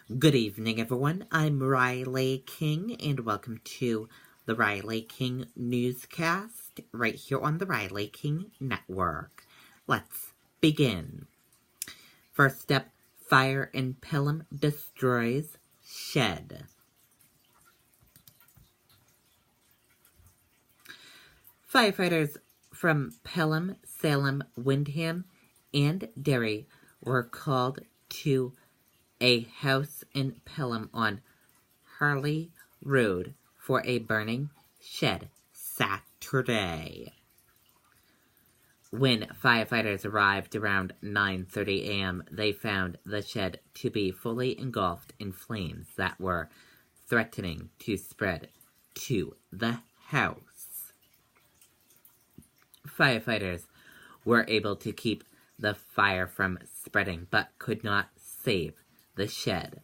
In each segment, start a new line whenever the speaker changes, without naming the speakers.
Good evening, everyone. I'm Riley King, and welcome to the Riley King Newscast right here on the Riley King Network. Let's begin. First up, fire in Pelham destroys shed. Firefighters from Pelham, Salem, Windham, and Derry were called to a house in Pelham on Harley Road for a burning shed Saturday. When firefighters arrived around 9:30 a.m., they found the shed to be fully engulfed in flames that were threatening to spread to the house. Firefighters were able to keep the fire from spreading, but could not save the shed.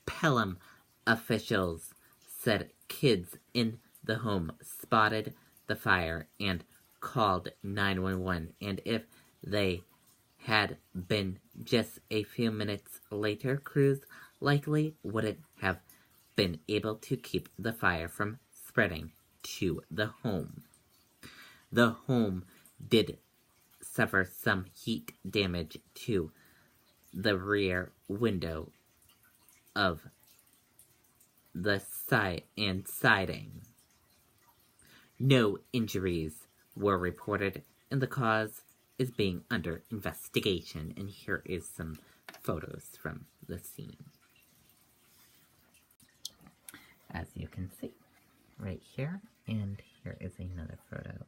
Pelham officials said kids in the home spotted the fire and called 911, and if they had been just a few minutes later, crews likely wouldn't have been able to keep the fire from spreading to the home. The home did suffer some heat damage to the rear window of the side and siding. No injuries were reported, and the cause is being under investigation. And here is some photos from the scene. As you can see, right here, and here is another photo.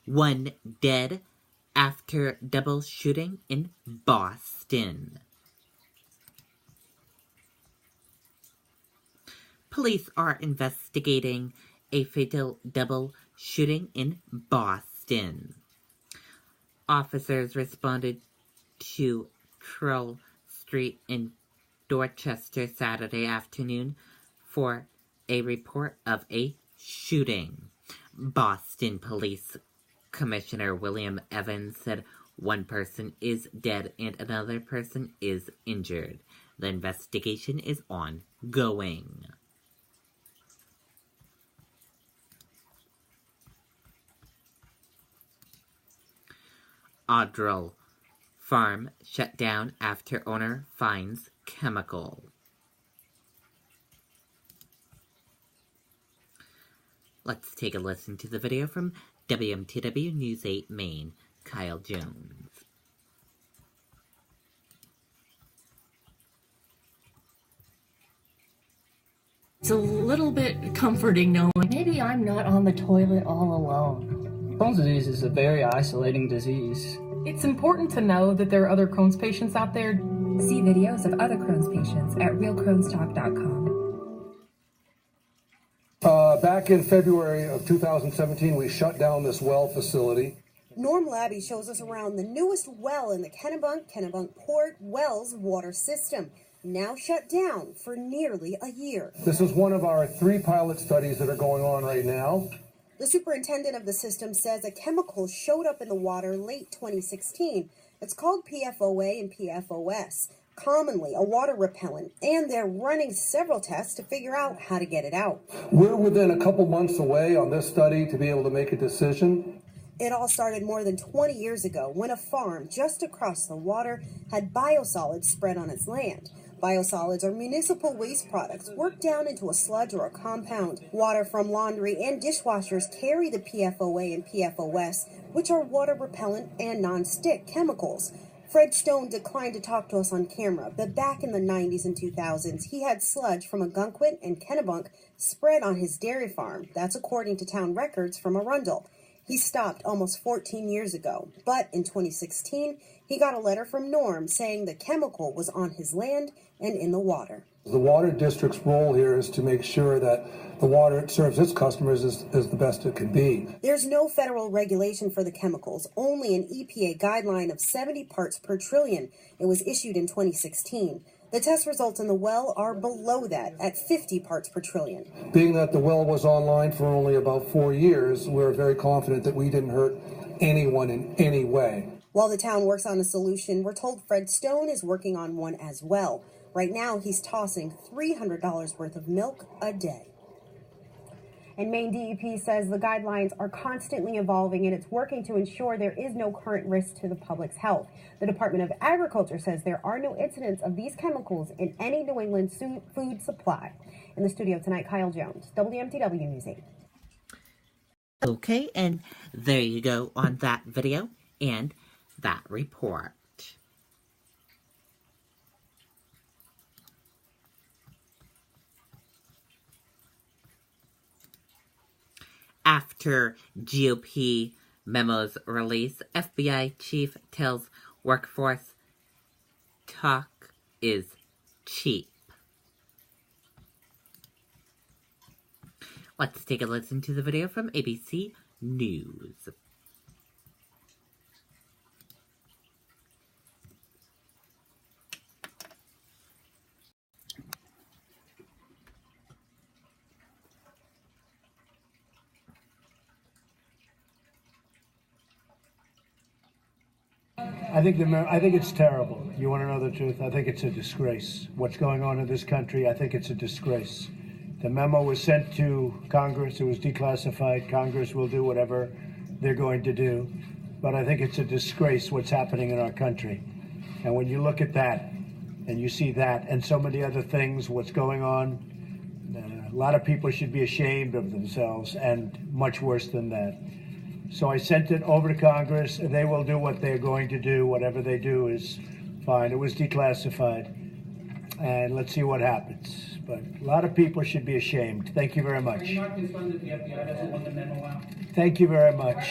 One dead after double shooting in Boston. Police are investigating a fatal double shooting in Boston. Officers responded to Troll Street in Dorchester Saturday afternoon for a report of a shooting. Boston Police Commissioner William Evans said one person is dead and another person is injured. The investigation is ongoing. Audrell Farm shut down after owner finds chemical. Let's take a listen to the video from WMTW News 8 Maine, Kyle Jones.
It's a little bit comforting knowing maybe I'm not on the toilet all alone.
Crohn's disease is a very isolating disease.
It's important to know that there are other Crohn's patients out there.
See videos of other Crohn's patients at realcrohnstalk.com.
Back in February of 2017, we shut down this well facility.
Norm Labby shows us around the newest well in the Kennebunk Port Wells water system, now shut down for nearly a year.
This is one of our 3 pilot studies that are going on right now.
The superintendent of the system says a chemical showed up in the water late 2016. It's called PFOA and PFOS, commonly a water repellent, and they're running several tests to figure out how to get it out.
We're within a couple months away on this study to be able to make a decision.
It all started more than 20 years ago when a farm just across the water had biosolids spread on its land. Biosolids are municipal waste products worked down into a sludge or a compound. Water from laundry and dishwashers carry the PFOA and PFOS, which are water repellent and non-stick chemicals. Fred Stone declined to talk to us on camera, but back in the 90s and 2000s, he had sludge from Ogunquit and Kennebunk spread on his dairy farm. That's according to town records from Arundel. He stopped almost 14 years ago, but in 2016, he got a letter from Norm saying the chemical was on his land and in the water.
The water district's role here is to make sure that the water it serves its customers is the best it can be.
There's no federal regulation for the chemicals, only an EPA guideline of 70 parts per trillion. It was issued in 2016. The test results in the well are below that at 50 parts per trillion.
Being that the well was online for only about 4 years, we're very confident that we didn't hurt anyone in any way.
While the town works on a solution, we're told Fred Stone is working on one as well. Right now, he's tossing $300 worth of milk a day. And Maine DEP says the guidelines are constantly evolving and it's working to ensure there is no current risk to the public's health. The Department of Agriculture says there are no incidents of these chemicals in any New England food supply. In the studio tonight, Kyle Jones, WMTW News 8.
Okay, and there you go on that video and that report. After GOP memos release, FBI chief tells workforce talk is cheap. Let's take a listen to the video from ABC News.
I think it's terrible. You want to know the truth? I think it's a disgrace. What's going on in this country, I think it's a disgrace. The memo was sent to Congress. It was declassified. Congress will do whatever they're going to do. But I think it's a disgrace what's happening in our country. And when you look at that and you see that and so many other things, what's going on, a lot of people should be ashamed of themselves, and much worse than that. So I sent it over to Congress, and they will do what they're going to do. Whatever they do is fine. It was declassified, and let's see what happens. But a lot of people should be ashamed. Thank you very much.
Are you not concerned that the FBI doesn't want the memo out?
Thank you very much.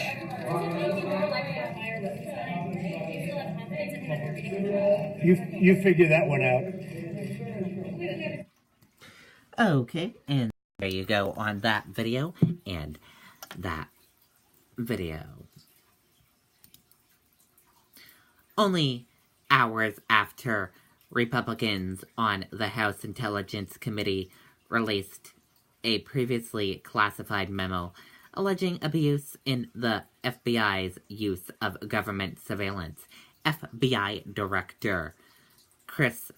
You figure that one out.
Okay, and there you go on that video and that video. Only hours after Republicans on the House Intelligence Committee released a previously classified memo alleging abuse in the FBI's use of government surveillance, FBI Director Chris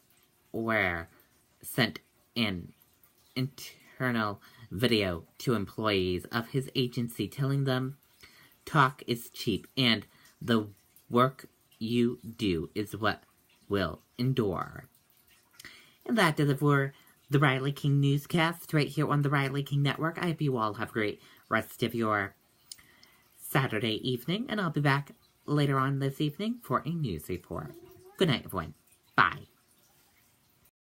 Ware sent an internal video to employees of his agency telling them talk is cheap and the work you do is what will endure. And that does it for the Riley King Newscast right here on the Riley King Network. I hope you all have a great rest of your Saturday evening, and I'll be back later on this evening for a news report. Good night, everyone. Bye.